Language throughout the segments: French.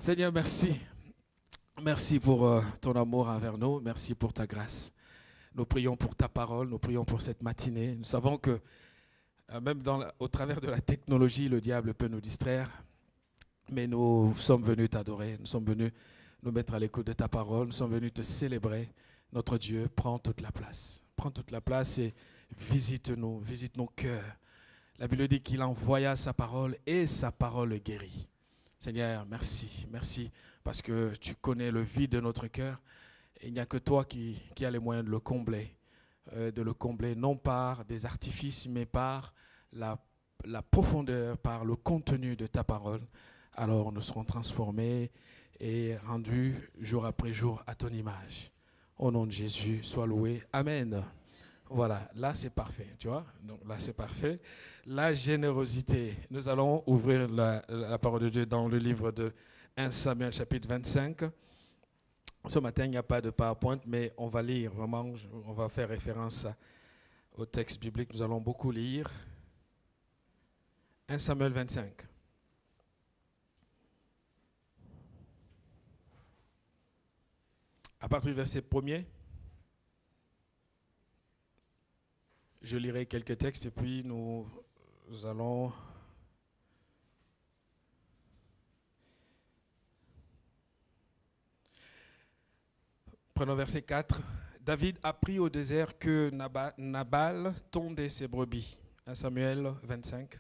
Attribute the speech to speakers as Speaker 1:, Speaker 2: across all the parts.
Speaker 1: Seigneur, merci. Merci pour ton amour envers nous. Merci pour ta grâce. Nous prions pour ta parole. Nous prions pour cette matinée. Nous savons que même au travers de la technologie, le diable peut nous distraire. Mais nous sommes venus t'adorer. Nous sommes venus nous mettre à l'écoute de ta parole. Nous sommes venus te célébrer. Notre Dieu, prends toute la place. Prends toute la place et visite-nous. Visite nos cœurs. La Bible dit qu'il envoya sa parole et sa parole guérit. Seigneur, merci. Merci parce que tu connais le vide de notre cœur. Et il n'y a que toi qui as les moyens de le combler, non par des artifices, mais par la profondeur, par le contenu de ta parole. Alors nous serons transformés et rendus jour après jour à ton image. Au nom de Jésus, sois loué. Amen. Voilà, là c'est parfait, tu vois. Donc là c'est parfait. La générosité. Nous allons ouvrir la parole de Dieu dans le livre de 1 Samuel chapitre 25. Ce matin, il n'y a pas de PowerPoint, mais on va lire vraiment, on va faire référence au texte biblique. Nous allons beaucoup lire. 1 Samuel 25. À partir du verset 1er, je lirai quelques textes et puis nous allons prenons verset 4. David apprit au désert que Nabal tondait ses brebis. 1 Samuel 25.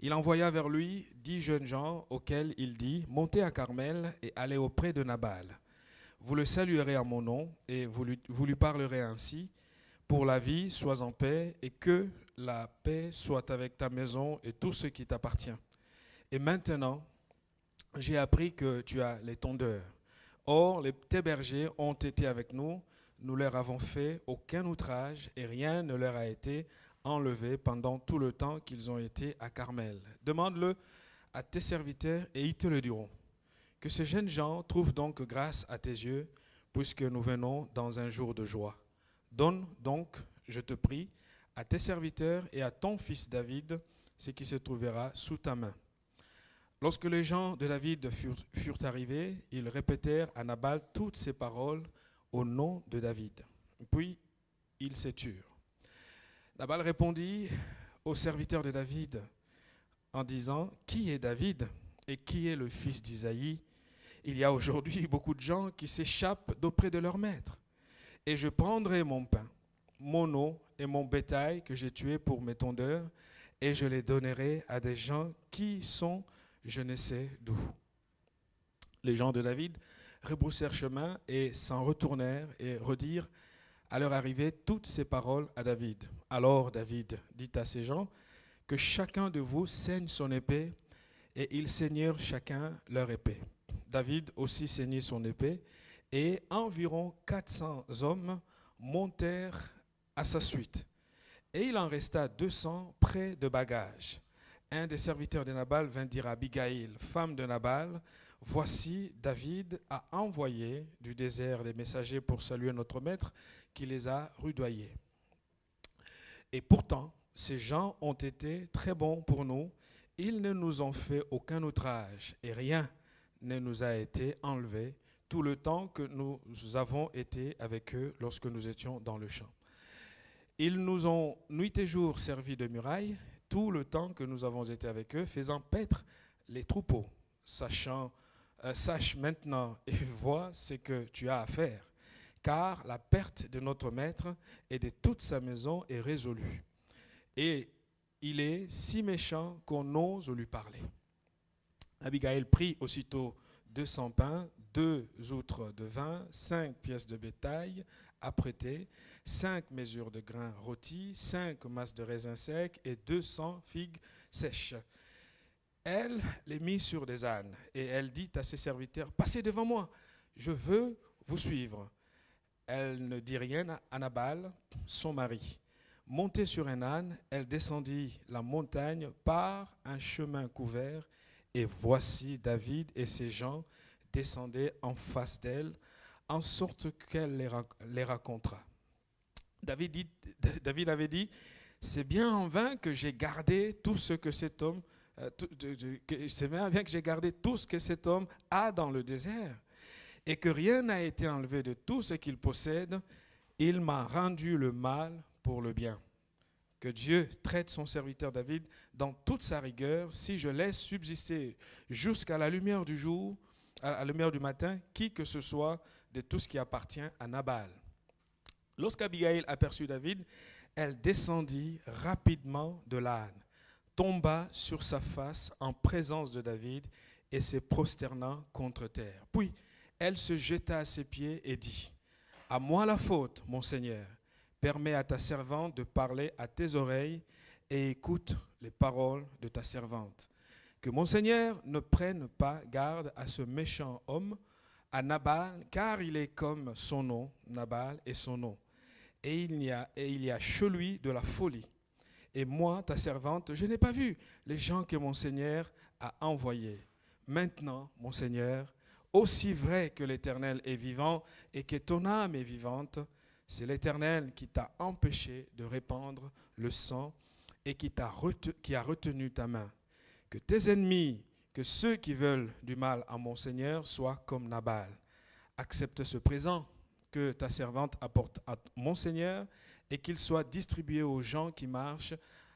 Speaker 1: Il envoya vers lui 10 jeunes gens auxquels il dit: montez à Carmel et allez auprès de Nabal. Vous le saluerez en mon nom et vous lui parlerez ainsi: pour la vie, sois en paix, et que la paix soit avec ta maison et tout ce qui t'appartient. Et maintenant, j'ai appris que tu as les tondeurs. Or, tes bergers ont été avec nous, nous leur avons fait aucun outrage et rien ne leur a été enlevé pendant tout le temps qu'ils ont été à Carmel. Demande-le à tes serviteurs et ils te le diront. Que ces jeunes gens trouvent donc grâce à tes yeux, puisque nous venons dans un jour de joie. Donne donc, je te prie, à tes serviteurs et à ton fils David ce qui se trouvera sous ta main. Lorsque les gens de David furent arrivés, ils répétèrent à Nabal toutes ces paroles au nom de David. Puis ils se turent. Nabal répondit aux serviteurs de David en disant: qui est David et qui est le fils d'Isaïe? Il y a aujourd'hui beaucoup de gens qui s'échappent d'auprès de leur maître. Et je prendrai mon pain, mon eau et mon bétail que j'ai tué pour mes tondeurs, et je les donnerai à des gens qui sont je ne sais d'où. Les gens de David rebroussèrent chemin et s'en retournèrent et redirent à leur arrivée toutes ces paroles à David. Alors David dit à ces gens: que chacun de vous saigne son épée, et ils saignèrent chacun leur épée. David aussi saignit son épée, et environ 400 hommes montèrent à sa suite. Et il en resta 200 près de bagages. Un des serviteurs de Nabal vint dire à Abigail, femme de Nabal: voici, David a envoyé du désert des messagers pour saluer notre maître, qui les a rudoyés. Et pourtant, ces gens ont été très bons pour nous. Ils ne nous ont fait aucun outrage et rien ne nous a été enlevé tout le temps que nous avons été avec eux lorsque nous étions dans le champ. Ils nous ont nuit et jour servi de muraille tout le temps que nous avons été avec eux, faisant paître les troupeaux. Sache maintenant et vois ce que tu as à faire, car la perte de notre maître et de toute sa maison est résolue. Et il est si méchant qu'on ose lui parler. Abigail prit aussitôt 200 pains, 2 outres de vin, 5 pièces de bétail apprêtées, 5 mesures de grains rôtis, 5 masses de raisins secs et 200 figues sèches. Elle les mit sur des ânes et elle dit à ses serviteurs: passez devant moi, je veux vous suivre. Elle ne dit rien à Nabal, son mari. Montée sur un âne, elle descendit la montagne par un chemin couvert, et voici David et ses gens descendaient en face d'elle, en sorte qu'elle les rencontra. David avait dit: c'est bien en vain que j'ai gardé tout ce que cet homme C'est bien que j'ai gardé tout ce que cet homme a dans le désert et que rien n'a été enlevé de tout ce qu'il possède. Il m'a rendu le mal pour le bien. Que Dieu traite son serviteur David dans toute sa rigueur si je laisse subsister jusqu'à la lumière du jour, à la lumière du matin, qui que ce soit de tout ce qui appartient à Nabal. Lorsqu'Abigaïl aperçut David, elle descendit rapidement de l'âne, tomba sur sa face en présence de David et se prosternant contre terre. Puis elle se jeta à ses pieds et dit, « À moi la faute, mon Seigneur. Permets à ta servante de parler à tes oreilles et écoute les paroles de ta servante. Que mon Seigneur ne prenne pas garde à ce méchant homme, à Nabal, car il est comme son nom, Nabal est son nom. Et il y a chez lui de la folie. Et moi, ta servante, je n'ai pas vu les gens que mon Seigneur a envoyés. Maintenant, mon Seigneur, aussi vrai que l'Éternel est vivant et que ton âme est vivante, c'est l'Éternel qui t'a empêché de répandre le sang et qui a retenu ta main. Que tes ennemis, que ceux qui veulent du mal à mon Seigneur soient comme Nabal. Accepte ce présent que ta servante apporte à mon Seigneur et qu'il soit distribué aux gens qui marchent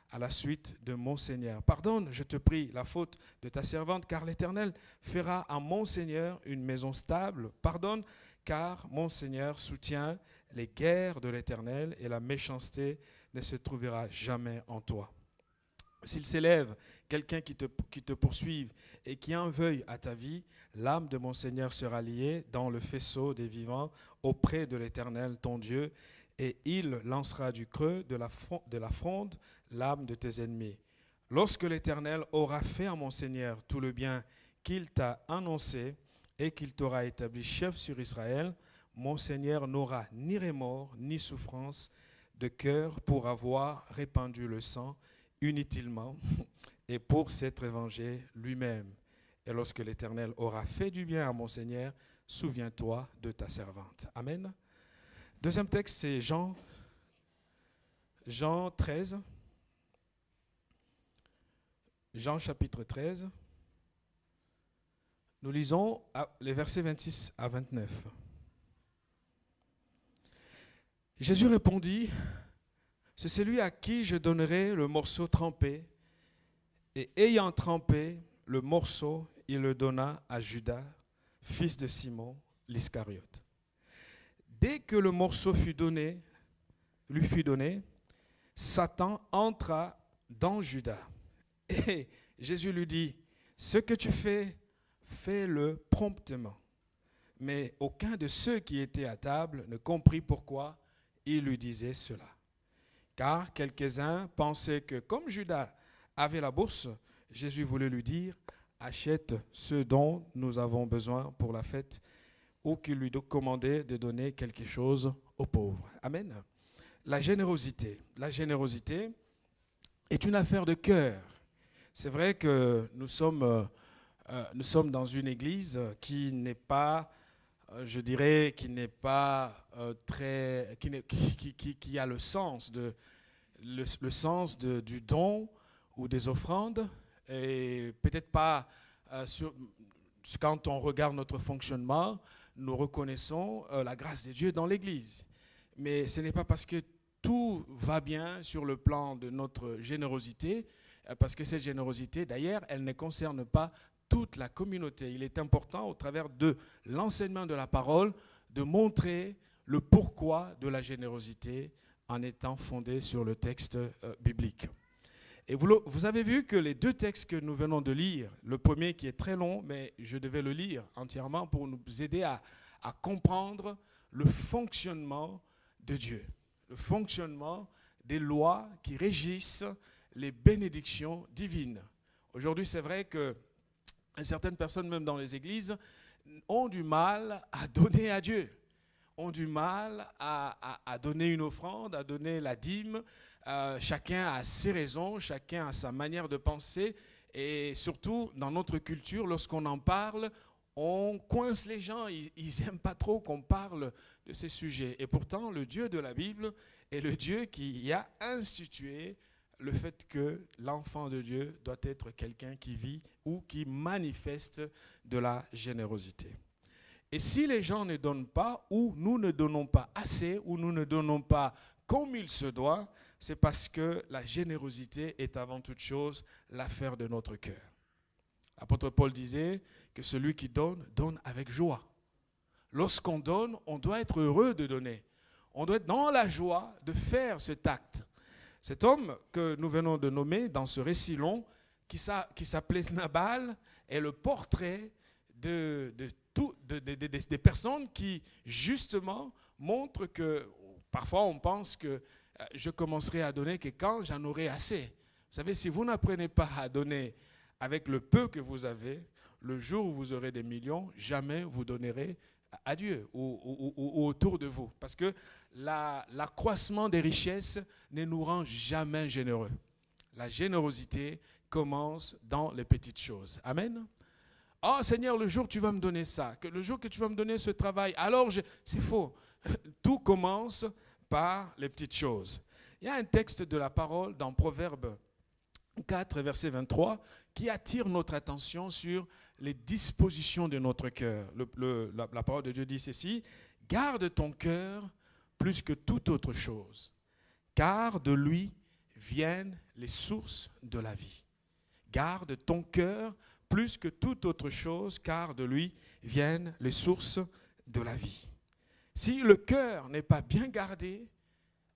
Speaker 1: à la suite de mon Seigneur. Pardonne, je te prie, la faute de ta servante, car l'Éternel fera à mon Seigneur une maison stable. Pardonne, car mon Seigneur soutient les guerres de l'Éternel et la méchanceté ne se trouvera jamais en toi. S'il s'élève quelqu'un qui te poursuive et qui en veuille à ta vie, l'âme de mon Seigneur sera liée dans le faisceau des vivants auprès de l'Éternel, ton Dieu, et il lancera du creux de la fronde l'âme de tes ennemis. Lorsque l'Éternel aura fait à mon Seigneur tout le bien qu'il t'a annoncé et qu'il t'aura établi chef sur Israël, mon Seigneur n'aura ni remords ni souffrance de cœur pour avoir répandu le sang inutilement et pour s'être vengé lui-même. Et lorsque l'Éternel aura fait du bien à mon Seigneur, souviens-toi de ta servante. Amen. Deuxième texte, c'est Jean 13. Jean chapitre 13. Nous lisons les versets 26 à 29. Jésus répondit, « C'est celui à qui je donnerai le morceau trempé. » Et ayant trempé le morceau, il le donna à Judas, fils de Simon, l'Iscariote. Dès que le morceau lui fut donné, Satan entra dans Judas. Et Jésus lui dit, « Ce que tu fais, fais-le promptement. » Mais aucun de ceux qui étaient à table ne comprit pourquoi il lui disait cela. Car quelques-uns pensaient que comme Judas avait la bourse, Jésus voulait lui dire, « Achète ce dont nous avons besoin pour la fête, ou qu'il lui commandait de donner quelque chose aux pauvres. » Amen. La générosité. La générosité est une affaire de cœur. C'est vrai que nous sommes dans une église qui n'est pas, je dirais, qui n'est pas très, qui a le sens du don ou des offrandes, et peut-être pas quand on regarde notre fonctionnement, nous reconnaissons la grâce de Dieu dans l'église. Mais ce n'est pas parce que tout va bien sur le plan de notre générosité, parce que cette générosité, d'ailleurs, elle ne concerne pas toute la communauté. Il est important, au travers de l'enseignement de la parole, de montrer le pourquoi de la générosité en étant fondé sur le texte biblique. Et vous avez vu que les deux textes que nous venons de lire, le premier qui est très long, mais je devais le lire entièrement pour nous aider à comprendre le fonctionnement de Dieu, le fonctionnement des lois qui régissent les bénédictions divines. Aujourd'hui, c'est vrai que certaines personnes, même dans les églises, ont du mal à donner à Dieu, ont du mal à donner une offrande, à donner la dîme. Chacun a ses raisons, chacun a sa manière de penser. Et surtout, dans notre culture, lorsqu'on en parle, on coince les gens. Ils n'aiment pas trop qu'on parle de ces sujets. Et pourtant, le Dieu de la Bible est le Dieu qui a institué le fait que l'enfant de Dieu doit être quelqu'un qui vit ou qui manifeste de la générosité. Et si les gens ne donnent pas, ou nous ne donnons pas assez, ou nous ne donnons pas comme il se doit, c'est parce que la générosité est avant toute chose l'affaire de notre cœur. L'apôtre Paul disait que celui qui donne, donne avec joie. Lorsqu'on donne, on doit être heureux de donner. On doit être dans la joie de faire cet acte. Cet homme que nous venons de nommer dans ce récit long, qui s'appelait Nabal, est le portrait des personnes qui, justement, montrent que, parfois on pense que je commencerai à donner que quand j'en aurai assez. Vous savez, si vous n'apprenez pas à donner avec le peu que vous avez, le jour où vous aurez des millions, jamais vous donnerez à Dieu ou autour de vous. Parce que l'accroissement des richesses ne nous rend jamais généreux. La générosité commence dans les petites choses. Amen. Oh Seigneur, le jour où tu vas me donner ça, le jour que tu vas me donner ce travail, alors c'est faux. Tout commence par les petites choses. Il y a un texte de la parole dans Proverbe 4, verset 23, qui attire notre attention sur les dispositions de notre cœur. La parole de Dieu dit ceci: garde ton cœur plus que toute autre chose, car de lui viennent les sources de la vie. Garde ton cœur plus que toute autre chose, car de lui viennent les sources de la vie. Si le cœur n'est pas bien gardé,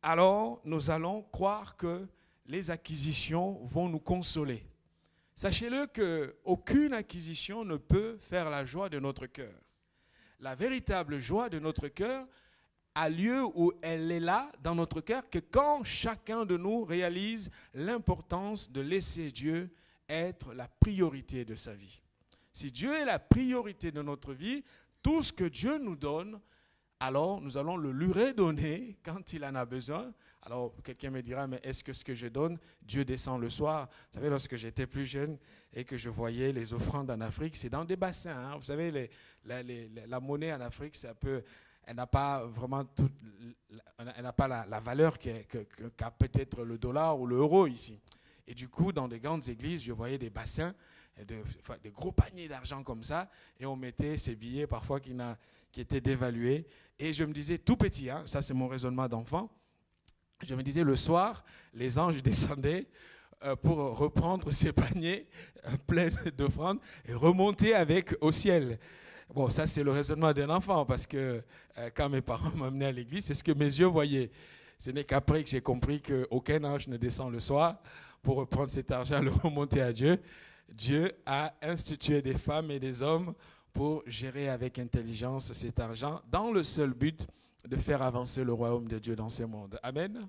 Speaker 1: alors nous allons croire que les acquisitions vont nous consoler. Sachez-le qu'aucune acquisition ne peut faire la joie de notre cœur. La véritable joie de notre cœur a lieu où elle est là dans notre cœur que quand chacun de nous réalise l'importance de laisser Dieu être la priorité de sa vie. Si Dieu est la priorité de notre vie, tout ce que Dieu nous donne, alors nous allons le lui redonner quand il en a besoin. Alors quelqu'un me dira, mais est-ce que ce que je donne, Dieu descend le soir? Vous savez, lorsque j'étais plus jeune et que je voyais les offrandes en Afrique, c'est dans des bassins. Hein. Vous savez, la monnaie en Afrique, c'est un peu, elle n'a pas vraiment elle n'a pas la valeur qu'a peut-être le dollar ou l'euro ici. Et du coup, dans des grandes églises, je voyais des bassins, des gros paniers d'argent comme ça, et on mettait ces billets parfois qui étaient dévalués. Et je me disais, tout petit, hein, ça c'est mon raisonnement d'enfant, je me disais le soir, les anges descendaient pour reprendre ces paniers pleins d'offrandes et remonter avec au ciel. Bon, ça c'est le raisonnement d'un enfant, parce que quand mes parents m'amenaient à l'église, c'est ce que mes yeux voyaient. Ce n'est qu'après que j'ai compris qu'aucun ange ne descend le soir pour reprendre cet argent et le remonter à Dieu. Dieu a institué des femmes et des hommes pour gérer avec intelligence cet argent dans le seul but de faire avancer le royaume de Dieu dans ce monde. Amen.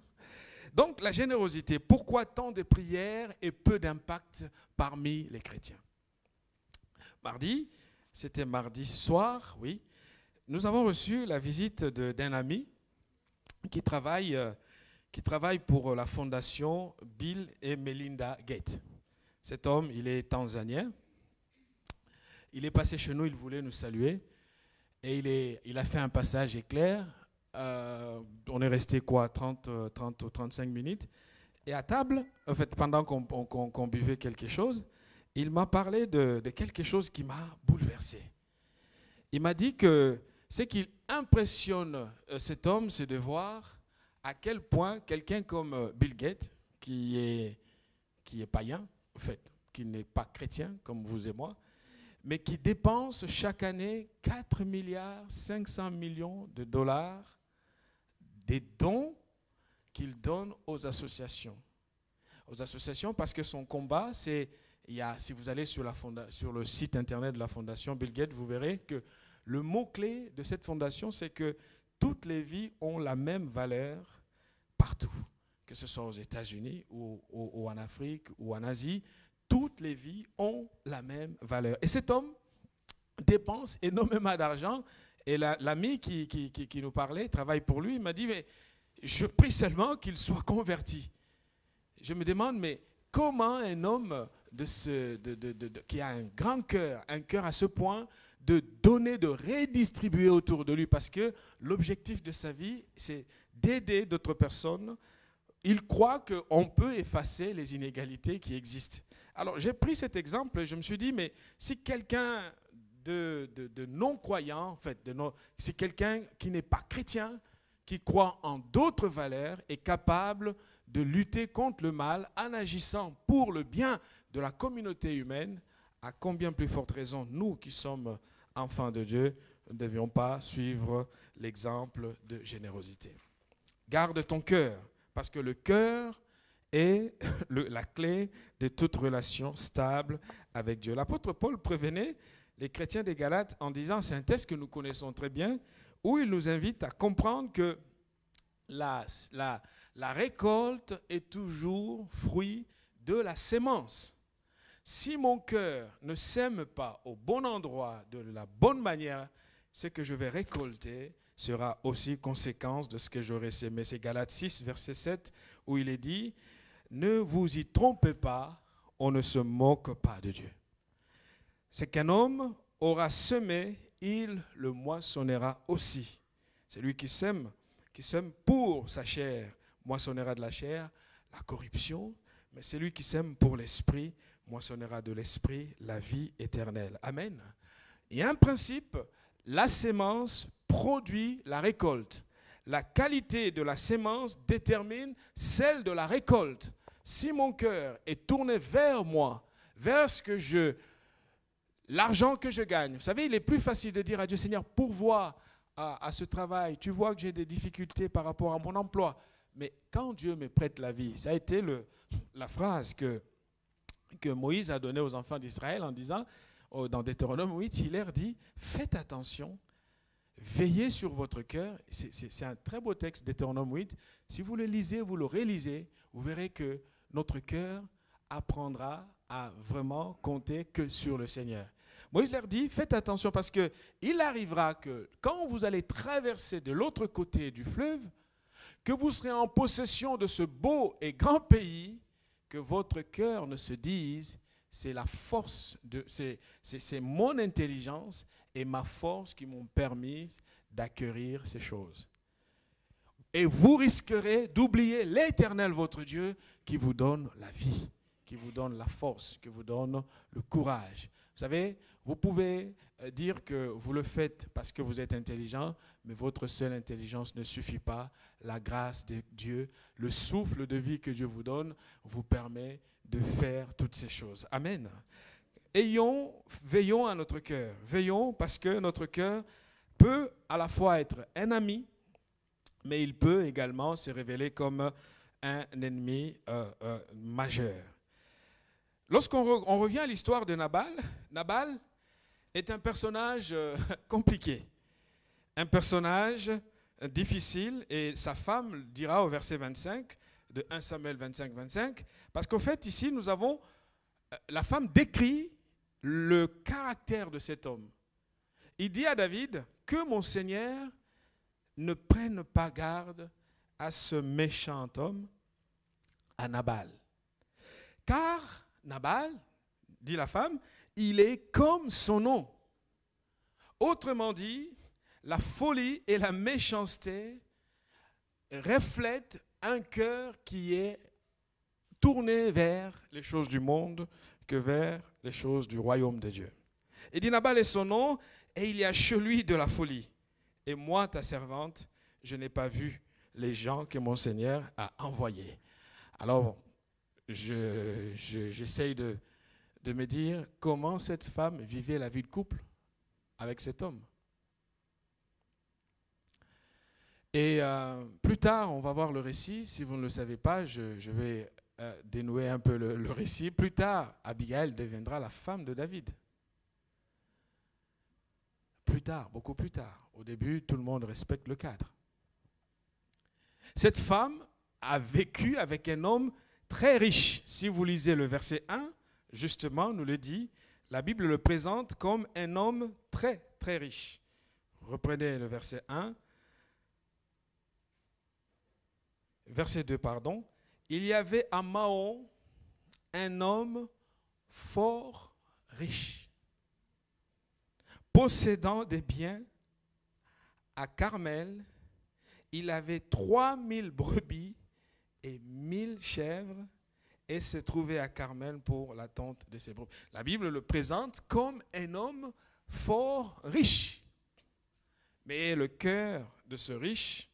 Speaker 1: Donc la générosité, pourquoi tant de prières et peu d'impact parmi les chrétiens? Mardi, c'était mardi soir, oui, nous avons reçu la visite d'un ami qui travaille pour la fondation Bill et Melinda Gates. Cet homme, il est tanzanien. Il est passé chez nous, il voulait nous saluer. Et il a fait un passage éclair. On est resté 30 ou 35 minutes. Et à table, en fait, pendant qu'on buvait quelque chose, il m'a parlé de quelque chose qui m'a bouleversé. Il m'a dit que ce qui impressionne cet homme, c'est de voir à quel point quelqu'un comme Bill Gates, qui est païen, en fait, qui n'est pas chrétien comme vous et moi, mais qui dépense chaque année 4 milliards 500 millions de dollars des dons qu'il donne aux associations. Aux associations, parce que son combat, c'est, si vous allez sur le site internet de la fondation Bill Gates, vous verrez que le mot-clé de cette fondation, c'est que toutes les vies ont la même valeur partout. Que ce soit aux États-Unis ou en Afrique ou en Asie, toutes les vies ont la même valeur. Et cet homme dépense énormément d'argent. Et l'ami qui nous parlait, travaille pour lui, il m'a dit, mais je prie seulement qu'il soit converti. Je me demande, mais comment un homme qui a un grand cœur, un cœur à ce point, de donner, de redistribuer autour de lui, parce que l'objectif de sa vie, c'est d'aider d'autres personnes il croit qu'on peut effacer les inégalités qui existent. Alors, j'ai pris cet exemple et je me suis dit, mais si quelqu'un de non-croyant, en fait, si quelqu'un qui n'est pas chrétien, qui croit en d'autres valeurs, est capable de lutter contre le mal en agissant pour le bien de la communauté humaine, à combien plus forte raison, nous qui sommes enfants de Dieu, ne devions pas suivre l'exemple de générosité. Garde ton cœur, parce que le cœur est la clé de toute relation stable avec Dieu. L'apôtre Paul prévenait les chrétiens des Galates en disant, c'est un texte que nous connaissons très bien, où il nous invite à comprendre que la récolte est toujours fruit de la sémence. Si mon cœur ne sème pas au bon endroit, de la bonne manière, ce que je vais récolter sera aussi conséquence de ce que j'aurai sémé. C'est Galates 6, verset 7, où il est dit, ne vous y trompez pas, on ne se moque pas de Dieu. C'est qu'un homme aura semé, il le moissonnera aussi. C'est lui qui sème pour sa chair, moissonnera de la chair la corruption, mais c'est lui qui sème pour l'esprit, moissonnera de l'esprit la vie éternelle. Amen. Il y a un principe, la sémence produit la récolte. La qualité de la sémence détermine celle de la récolte. Si mon cœur est tourné vers moi, vers l'argent que je gagne, vous savez, il est plus facile de dire à Dieu, Seigneur, pourvois à ce travail. Tu vois que j'ai des difficultés par rapport à mon emploi. Mais quand Dieu me prête la vie, ça a été la phrase que Moïse a donnée aux enfants d'Israël en disant, dans Deutéronome 8, il leur dit, faites attention, veillez sur votre cœur. C'est un très beau texte, Deutéronome 8. Si vous le lisez, vous le rélisez, vous verrez que notre cœur apprendra à vraiment compter que sur le Seigneur. Moïse leur dit, faites attention parce qu'il arrivera que quand vous allez traverser de l'autre côté du fleuve, que vous serez en possession de ce beau et grand pays, que votre cœur ne se dise, c'est la force, c'est mon intelligence et ma force qui m'ont permis d'acquérir ces choses. Et vous risquerez d'oublier l'Éternel, votre Dieu, qui vous donne la vie, qui vous donne la force, qui vous donne le courage. Vous savez, vous pouvez dire que vous le faites parce que vous êtes intelligent, mais votre seule intelligence ne suffit pas. La grâce de Dieu, le souffle de vie que Dieu vous donne, vous permet de faire toutes ces choses. Amen. Veillons à notre cœur. Veillons parce que notre cœur peut à la fois être un ami, mais il peut également se révéler comme un ennemi majeur. Lorsqu'on revient à l'histoire de Nabal, Nabal est un personnage compliqué, un personnage difficile, et sa femme dira au verset 25 de 1 Samuel 25, 25, parce qu'au fait ici nous avons, la femme décrit le caractère de cet homme. Il dit à David que mon Seigneur ne prenne pas garde à ce méchant homme, à Nabal. Car Nabal, dit la femme, il est comme son nom. Autrement dit, la folie et la méchanceté reflètent un cœur qui est tourné vers les choses du monde que vers les choses du royaume de Dieu. Il dit, Nabal est son nom, et il y a chez lui de la folie. Et moi, ta servante, je n'ai pas vu les gens que mon Seigneur a envoyés. Alors, j'essaye de me dire comment cette femme vivait la vie de couple avec cet homme. Et plus tard, on va voir le récit. Si vous ne le savez pas, je vais dénouer un peu le récit. Plus tard, Abigail deviendra la femme de David. Plus tard, beaucoup plus tard. Au début, tout le monde respecte le cadre. Cette femme a vécu avec un homme très riche. Si vous lisez le verset 1, justement, nous le dit, la Bible le présente comme un homme très, très riche. Reprenez le verset 1. Verset 2, pardon. Il y avait à Maon un homme fort riche, possédant des biens. À Carmel, il avait 3000 brebis et 1000 chèvres et s'est trouvé à Carmel pour l'attente de ses brebis. La Bible le présente comme un homme fort riche. Mais le cœur de ce riche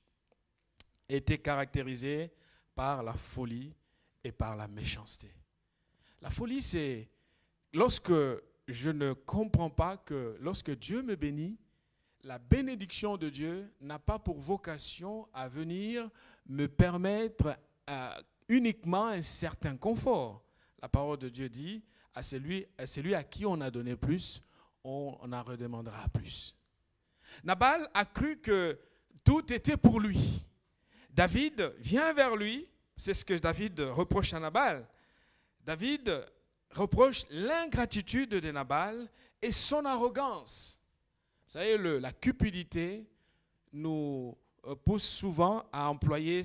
Speaker 1: était caractérisé par la folie et par la méchanceté. La folie, c'est lorsque je ne comprends pas que lorsque Dieu me bénit, la bénédiction de Dieu n'a pas pour vocation à venir me permettre uniquement un certain confort. La parole de Dieu dit, à celui à qui on a donné plus, on en redemandera plus. Nabal a cru que tout était pour lui. David vient vers lui, c'est ce que David reproche à Nabal. David reproche l'ingratitude de Nabal et son arrogance. Vous savez, la cupidité nous pousse souvent à employer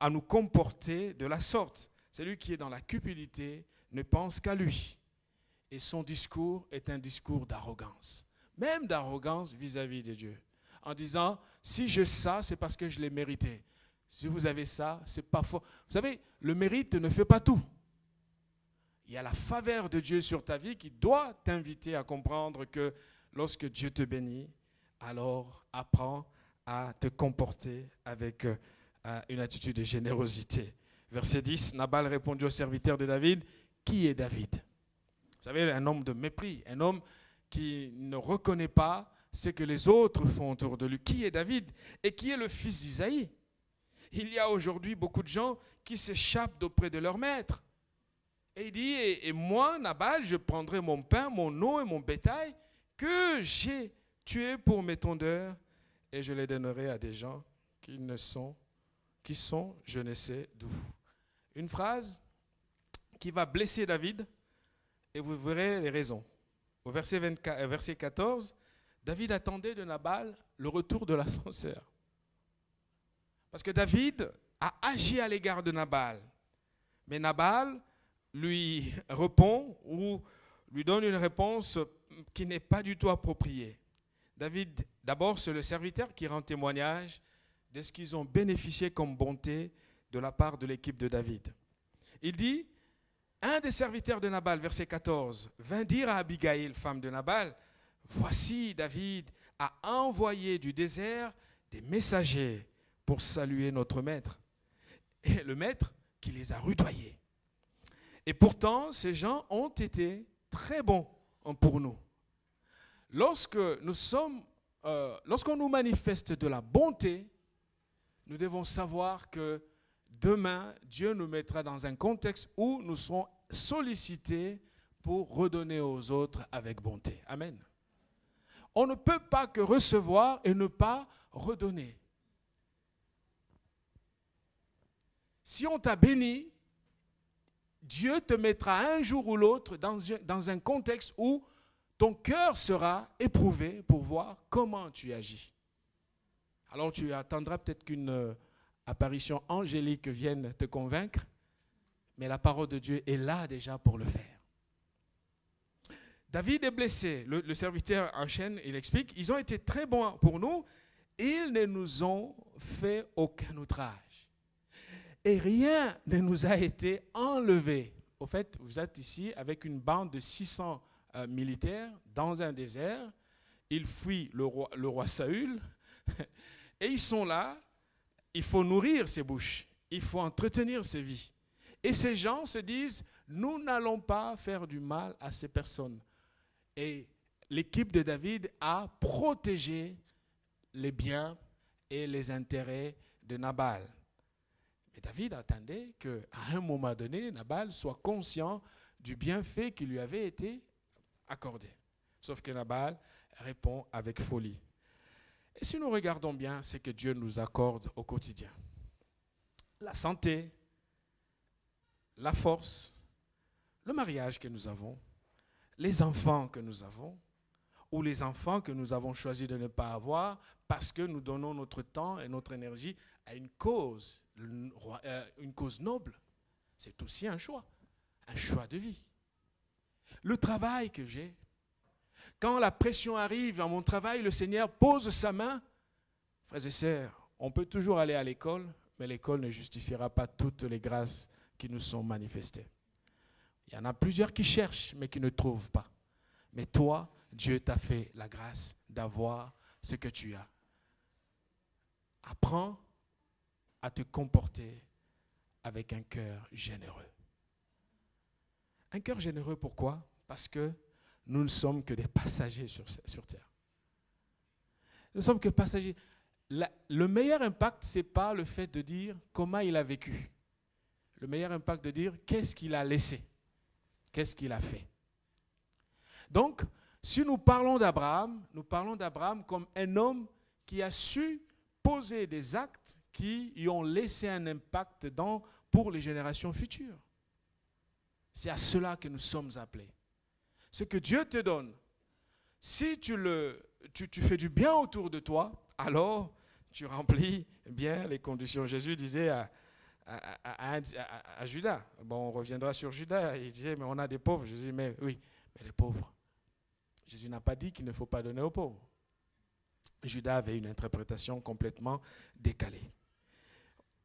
Speaker 1: à nous comporter de la sorte. Celui qui est dans la cupidité ne pense qu'à lui. Et son discours est un discours d'arrogance. Même d'arrogance vis-à-vis de Dieu. En disant, si j'ai ça, c'est parce que je l'ai mérité. Si vous avez ça, c'est pas faux. Vous savez, le mérite ne fait pas tout. Il y a la faveur de Dieu sur ta vie qui doit t'inviter à comprendre que lorsque Dieu te bénit, alors apprends à te comporter avec une attitude de générosité. Verset 10, Nabal répondit au serviteur de David, qui est David? Vous savez, un homme de mépris, un homme qui ne reconnaît pas ce que les autres font autour de lui. Qui est David et qui est le fils d'Isaïe? Il y a aujourd'hui beaucoup de gens qui s'échappent d'auprès de leur maître. Et il dit, et moi, Nabal, je prendrai mon pain, mon eau et mon bétail que j'ai tué pour mes tondeurs et je les donnerai à des gens qui sont, je ne sais d'où. Une phrase qui va blesser David et vous verrez les raisons. Au verset 14, David attendait de Nabal le retour de l'ascenseur. Parce que David a agi à l'égard de Nabal. Mais Nabal lui répond ou lui donne une réponse qui n'est pas du tout appropriée. David, d'abord, c'est le serviteur qui rend témoignage de ce qu'ils ont bénéficié comme bonté de la part de l'équipe de David. Il dit, un des serviteurs de Nabal, verset 14, vint dire à Abigail, femme de Nabal, voici David a envoyé du désert des messagers pour saluer notre maître. Et le maître qui les a rudoyés. Et pourtant, ces gens ont été très bons pour nous. Lorsqu'on nous manifeste de la bonté, nous devons savoir que demain, Dieu nous mettra dans un contexte où nous serons sollicités pour redonner aux autres avec bonté. Amen. On ne peut pas que recevoir et ne pas redonner. Si on t'a béni, Dieu te mettra un jour ou l'autre dans un contexte où ton cœur sera éprouvé pour voir comment tu agis. Alors tu attendras peut-être qu'une apparition angélique vienne te convaincre, mais la parole de Dieu est là déjà pour le faire. David est blessé. Le serviteur enchaîne, il explique, ils ont été très bons pour nous, ils ne nous ont fait aucun outrage. Et rien ne nous a été enlevé. Au fait, vous êtes ici avec une bande de 600 militaires dans un désert. Ils fuient le roi Saül. Et ils sont là. Il faut nourrir ces bouches. Il faut entretenir ces vies. Et ces gens se disent, nous n'allons pas faire du mal à ces personnes. Et l'équipe de David a protégé les biens et les intérêts de Nabal. Mais David attendait qu'à un moment donné, Nabal soit conscient du bienfait qui lui avait été accordé. Sauf que Nabal répond avec folie. Et si nous regardons bien ce que Dieu nous accorde au quotidien, la santé, la force, le mariage que nous avons, les enfants que nous avons, ou les enfants que nous avons choisi de ne pas avoir parce que nous donnons notre temps et notre énergie à une cause noble, c'est aussi un choix de vie. Le travail que j'ai, quand la pression arrive dans mon travail, le Seigneur pose sa main. Frères et sœurs, on peut toujours aller à l'école, mais l'école ne justifiera pas toutes les grâces qui nous sont manifestées. Il y en a plusieurs qui cherchent, mais qui ne trouvent pas. Mais toi, Dieu t'a fait la grâce d'avoir ce que tu as. Apprends à te comporter avec un cœur généreux. Un cœur généreux, pourquoi? Parce que nous ne sommes que des passagers sur terre. Nous ne sommes que passagers. Le meilleur impact, ce n'est pas le fait de dire comment il a vécu. Le meilleur impact de dire qu'est-ce qu'il a laissé, qu'est-ce qu'il a fait. Donc, si nous parlons d'Abraham comme un homme qui a su poser des actes qui y ont laissé un impact pour les générations futures. C'est à cela que nous sommes appelés. Ce que Dieu te donne, si tu fais du bien autour de toi, alors tu remplis bien les conditions. Jésus disait à Judas, bon, on reviendra sur Judas, il disait, mais on a des pauvres. Je dis, mais oui, mais les pauvres. Jésus n'a pas dit qu'il ne faut pas donner aux pauvres. Judas avait une interprétation complètement décalée.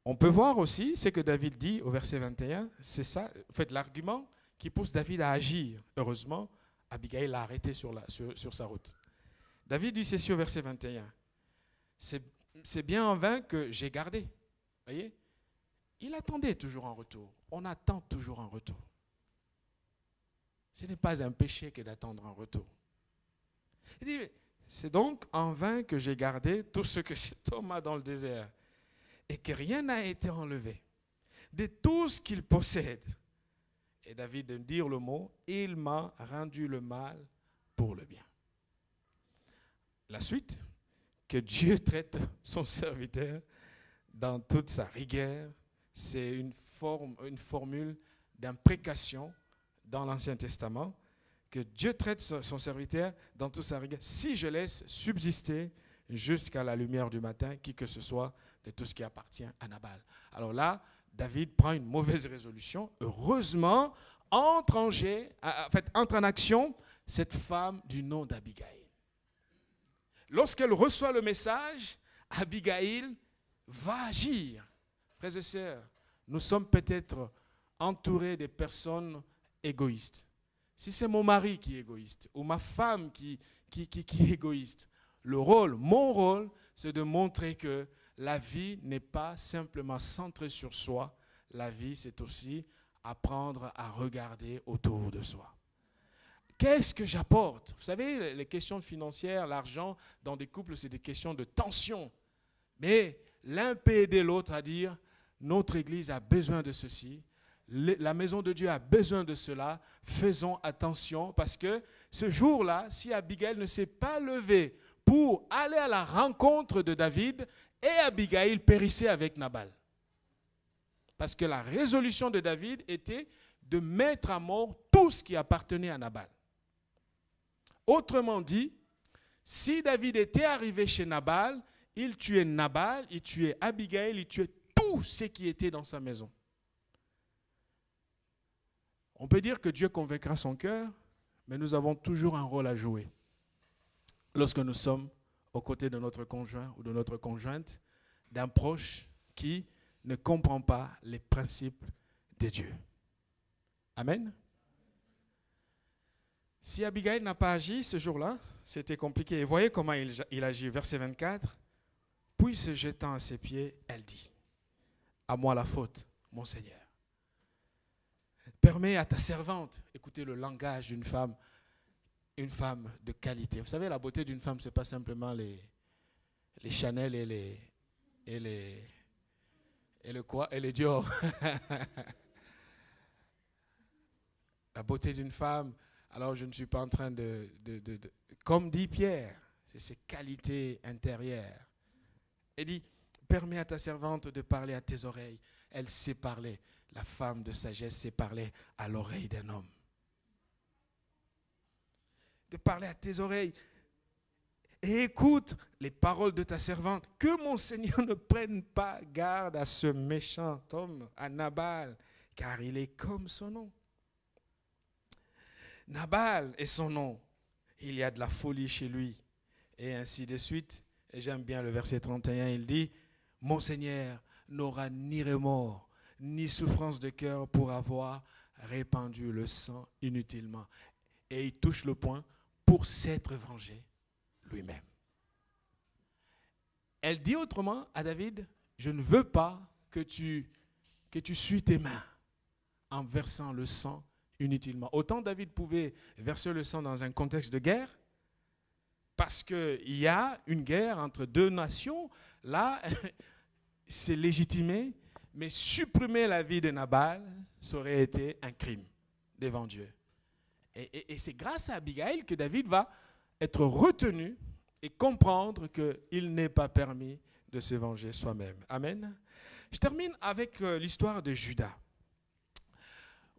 Speaker 1: On peut voir aussi ce que David dit au verset 21, c'est ça, en fait, l'argument qui pousse David à agir. Heureusement, Abigail l'a arrêté sur sa route. David dit ceci au verset 21, c'est bien en vain que j'ai gardé. Vous voyez? Il attendait toujours un retour. On attend toujours un retour. Ce n'est pas un péché que d'attendre un retour. Il dit, c'est donc en vain que j'ai gardé tout ce que cet homme a dans le désert et que rien n'a été enlevé de tout ce qu'il possède. Et David de dire le mot, il m'a rendu le mal pour le bien. La suite, que Dieu traite son serviteur dans toute sa rigueur, c'est une formule d'imprécation dans l'Ancien Testament, que Dieu traite son serviteur dans toute sa rigueur, si je laisse subsister jusqu'à la lumière du matin qui que ce soit de tout ce qui appartient à Nabal. Alors là, David prend une mauvaise résolution. Heureusement, entre en action cette femme du nom d'Abigail. Lorsqu'elle reçoit le message, Abigail va agir. Frères et sœurs, nous sommes peut-être entourés de personnes égoïstes. Si c'est mon mari qui est égoïste ou ma femme qui est égoïste, mon rôle, c'est de montrer que la vie n'est pas simplement centrée sur soi. La vie, c'est aussi apprendre à regarder autour de soi. Qu'est-ce que j'apporte? Vous savez, les questions financières, l'argent, dans des couples, c'est des questions de tension. Mais l'un peut aider l'autre à dire, notre Église a besoin de ceci, la maison de Dieu a besoin de cela, faisons attention, parce que ce jour-là, si Abigail ne s'est pas levée pour aller à la rencontre de David, et Abigail périssait avec Nabal. Parce que la résolution de David était de mettre à mort tout ce qui appartenait à Nabal. Autrement dit, si David était arrivé chez Nabal, il tuait Abigail, il tuait tout ce qui était dans sa maison. On peut dire que Dieu convaincra son cœur, mais nous avons toujours un rôle à jouer. Lorsque nous sommes aux côtés de notre conjoint ou de notre conjointe, d'un proche qui ne comprend pas les principes de Dieu. Amen. Si Abigail n'a pas agi ce jour-là, c'était compliqué. Et voyez comment il agit. Verset 24. Puis se jetant à ses pieds, elle dit, à moi la faute, mon Seigneur. Permets à ta servante, écoutez le langage d'une femme, une femme de qualité. Vous savez, la beauté d'une femme, ce n'est pas simplement les Chanel et les Dior. La beauté d'une femme, alors je ne suis pas en train comme dit Pierre, c'est ses qualités intérieures. Il dit, permets à ta servante de parler à tes oreilles. Elle sait parler. La femme de sagesse sait parler à l'oreille d'un homme. De parler à tes oreilles. Et écoute les paroles de ta servante. Que mon Seigneur ne prenne pas garde à ce méchant homme, à Nabal, car il est comme son nom. Nabal est son nom. Il y a de la folie chez lui. Et ainsi de suite. Et j'aime bien le verset 31, il dit, mon Seigneur, n'aura ni remords, ni souffrance de cœur pour avoir répandu le sang inutilement. Et il touche le point, pour s'être vengé lui-même. Elle dit autrement à David, je ne veux pas que tu suies tes mains en versant le sang inutilement. Autant David pouvait verser le sang dans un contexte de guerre, parce qu'il y a une guerre entre deux nations, là, c'est légitimé, mais supprimer la vie de Nabal, ça aurait été un crime devant Dieu. Et c'est grâce à Abigail que David va être retenu et comprendre qu'il n'est pas permis de se venger soi-même. Amen. Je termine avec l'histoire de Judas.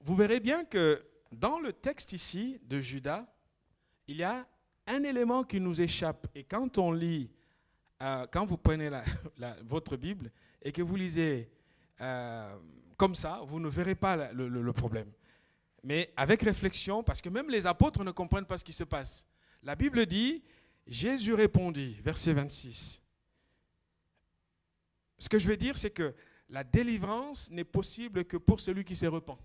Speaker 1: Vous verrez bien que dans le texte ici de Judas, il y a un élément qui nous échappe. Et quand on lit, quand vous prenez votre Bible et que vous lisez comme ça, vous ne verrez pas le problème. Mais avec réflexion, parce que même les apôtres ne comprennent pas ce qui se passe. La Bible dit, Jésus répondit, verset 26. Ce que je veux dire, c'est que la délivrance n'est possible que pour celui qui se repent.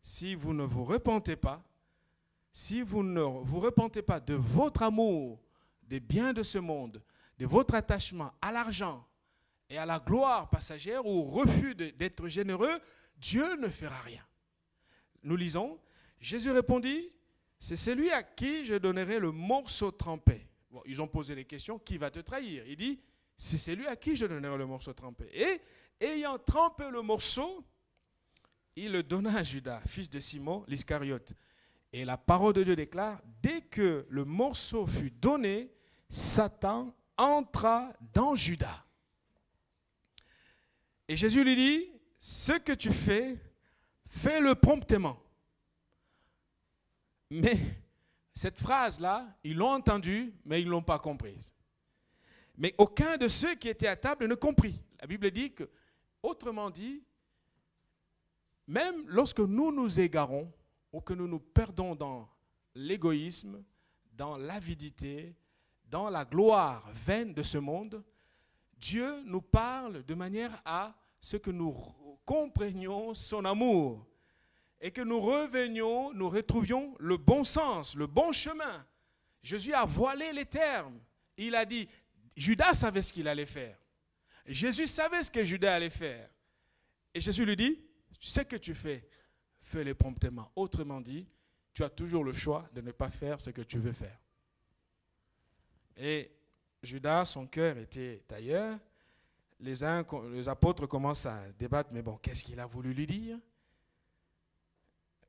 Speaker 1: Si vous ne vous repentez pas, si vous ne vous repentez pas de votre amour des biens de ce monde, de votre attachement à l'argent et à la gloire passagère ou au refus d'être généreux, Dieu ne fera rien. Nous lisons, Jésus répondit, c'est celui à qui je donnerai le morceau trempé. Bon, ils ont posé les questions, qui va te trahir? Il dit, c'est celui à qui je donnerai le morceau trempé. Et ayant trempé le morceau, il le donna à Judas, fils de Simon, l'Iscariote. Et la parole de Dieu déclare, dès que le morceau fut donné, Satan entra dans Judas. Et Jésus lui dit, ce que tu fais, fais-le promptement. Mais cette phrase-là, ils l'ont entendue, mais ils ne l'ont pas comprise. Mais aucun de ceux qui étaient à table ne comprit. La Bible dit que, autrement dit, même lorsque nous nous égarons ou que nous nous perdons dans l'égoïsme, dans l'avidité, dans la gloire vaine de ce monde, Dieu nous parle de manière à ce que nous comprenions son amour et que nous revenions, nous retrouvions le bon sens, le bon chemin. Jésus a voilé les termes. Il a dit, Judas savait ce qu'il allait faire. Jésus savait ce que Judas allait faire. Et Jésus lui dit, tu sais ce que tu fais, fais-le promptement. Autrement dit, tu as toujours le choix de ne pas faire ce que tu veux faire. Et Judas, son cœur était ailleurs. Les apôtres commencent à débattre, mais bon, qu'est-ce qu'il a voulu lui dire?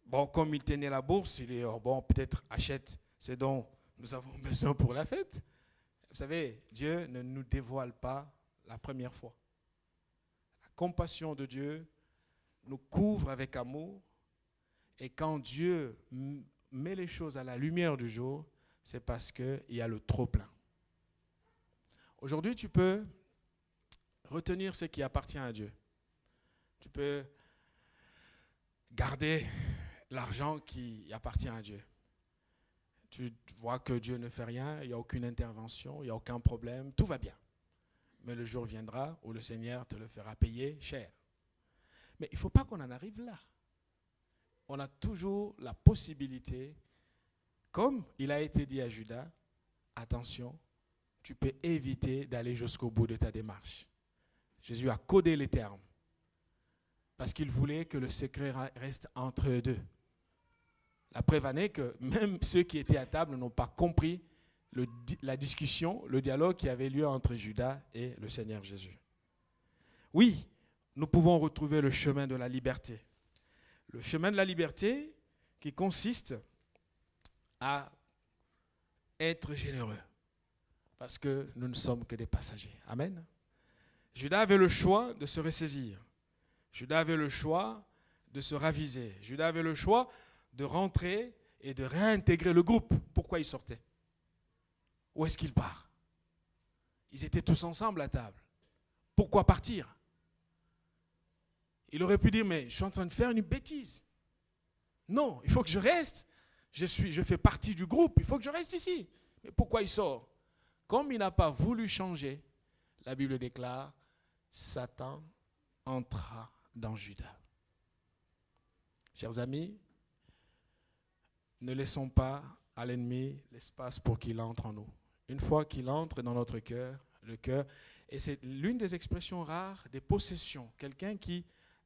Speaker 1: Bon, comme il tenait la bourse, il est, bon, peut-être achète ce dont nous avons besoin pour la fête. Vous savez, Dieu ne nous dévoile pas la première fois. La compassion de Dieu nous couvre avec amour. Et quand Dieu met les choses à la lumière du jour, c'est parce qu'il y a le trop-plein. Aujourd'hui, tu peux retenir ce qui appartient à Dieu. Tu peux garder l'argent qui appartient à Dieu. Tu vois que Dieu ne fait rien, il n'y a aucune intervention, il n'y a aucun problème, tout va bien. Mais le jour viendra où le Seigneur te le fera payer cher. Mais il ne faut pas qu'on en arrive là. On a toujours la possibilité, comme il a été dit à Judas, attention, tu peux éviter d'aller jusqu'au bout de ta démarche. Jésus a codé les termes parce qu'il voulait que le secret reste entre eux deux. La preuve en est que même ceux qui étaient à table n'ont pas compris la discussion, le dialogue qui avait lieu entre Judas et le Seigneur Jésus. Oui, nous pouvons retrouver le chemin de la liberté. Le chemin de la liberté qui consiste à être généreux. Parce que nous ne sommes que des passagers. Amen. Judas avait le choix de se ressaisir. Judas avait le choix de se raviser. Judas avait le choix de rentrer et de réintégrer le groupe. Pourquoi il sortait? Où est-ce qu'il part? Ils étaient tous ensemble à table. Pourquoi partir? Il aurait pu dire, mais je suis en train de faire une bêtise. Non, il faut que je reste. Je fais partie du groupe, il faut que je reste ici. Mais pourquoi il sort? Comme il n'a pas voulu changer, la Bible déclare, Satan entra dans Juda. Chers amis, ne laissons pas à l'ennemi l'espace pour qu'il entre en nous. Une fois qu'il entre dans notre cœur, le cœur, et c'est l'une des expressions rares des possessions. Quelqu'un qui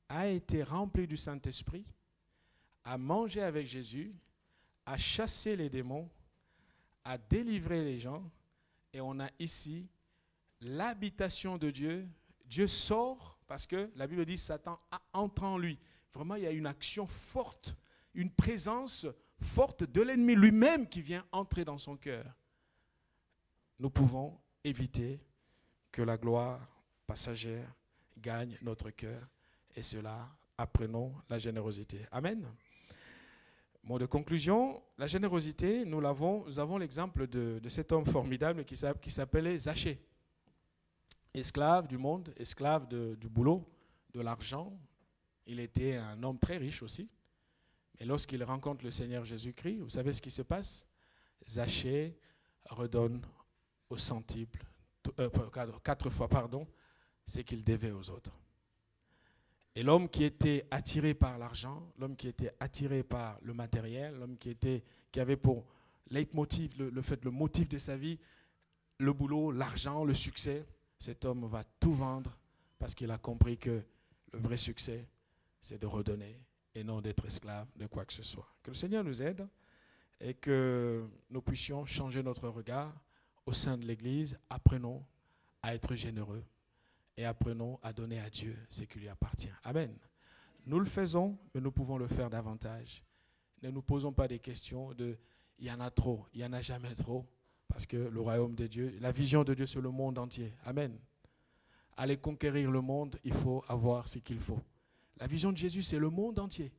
Speaker 1: a été rempli du Saint-Esprit, a mangé avec Jésus, a chassé les démons, a délivré les gens, et on a ici l'habitation de Dieu. Dieu sort parce que la Bible dit Satan entre en lui. Vraiment, il y a une action forte, une présence forte de l'ennemi lui-même qui vient entrer dans son cœur. Nous pouvons éviter que la gloire passagère gagne notre cœur, et cela, apprenons la générosité. Amen. Mot de conclusion, la générosité, nous avons l'exemple de cet homme formidable qui s'appelait Zachée. Esclave du monde, esclave du boulot, de l'argent. Il était un homme très riche aussi. Mais lorsqu'il rencontre le Seigneur Jésus-Christ, vous savez ce qui se passe? Zachée redonne au centuple, 4 fois, ce qu'il devait aux autres. Et l'homme qui était attiré par l'argent, l'homme qui était attiré par le matériel, l'homme qui avait pour leitmotiv, le motif de sa vie, le boulot, l'argent, le succès, cet homme va tout vendre parce qu'il a compris que le vrai succès, c'est de redonner et non d'être esclave de quoi que ce soit. Que le Seigneur nous aide et que nous puissions changer notre regard au sein de l'Église. Apprenons à être généreux et apprenons à donner à Dieu ce qui lui appartient. Amen. Nous le faisons, mais nous pouvons le faire davantage. Ne nous posons pas des questions de « il y en a trop, il n'y en a jamais trop ». Parce que le royaume de Dieu, la vision de Dieu, c'est le monde entier. Amen. Aller conquérir le monde, il faut avoir ce qu'il faut. La vision de Jésus, c'est le monde entier.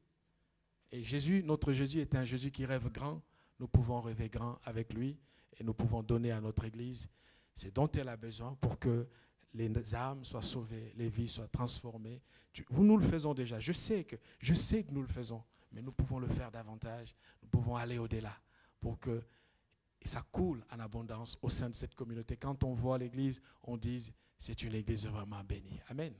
Speaker 1: Et Jésus, notre Jésus est un Jésus qui rêve grand. Nous pouvons rêver grand avec lui et nous pouvons donner à notre Église ce dont elle a besoin pour que les âmes soient sauvées, les vies soient transformées. Nous le faisons déjà. Je sais que nous le faisons, mais nous pouvons le faire davantage. Nous pouvons aller au-delà pour que ça coule en abondance au sein de cette communauté. Quand on voit l'Église, on dit c'est une Église vraiment bénie. Amen.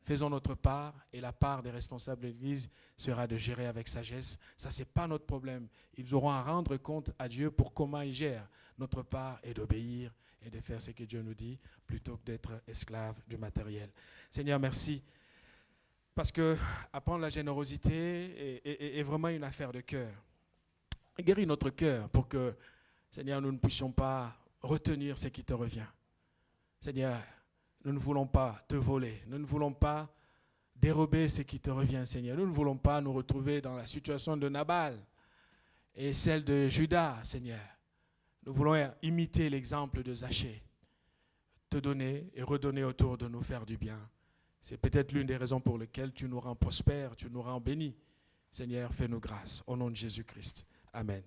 Speaker 1: Faisons notre part et la part des responsables de l'Église sera de gérer avec sagesse. Ça, ce n'est pas notre problème. Ils auront à rendre compte à Dieu pour comment ils gèrent. Notre part est d'obéir et de faire ce que Dieu nous dit plutôt que d'être esclave du matériel. Seigneur, merci. Parce que apprendre la générosité est vraiment une affaire de cœur. Guéris notre cœur pour que, Seigneur, nous ne puissions pas retenir ce qui te revient. Seigneur, nous ne voulons pas te voler. Nous ne voulons pas dérober ce qui te revient, Seigneur. Nous ne voulons pas nous retrouver dans la situation de Nabal et celle de Judas, Seigneur. Nous voulons imiter l'exemple de Zachée. Te donner et redonner autour de nous, faire du bien. C'est peut-être l'une des raisons pour lesquelles tu nous rends prospères, tu nous rends bénis. Seigneur, fais-nous grâce. Au nom de Jésus-Christ. Amen.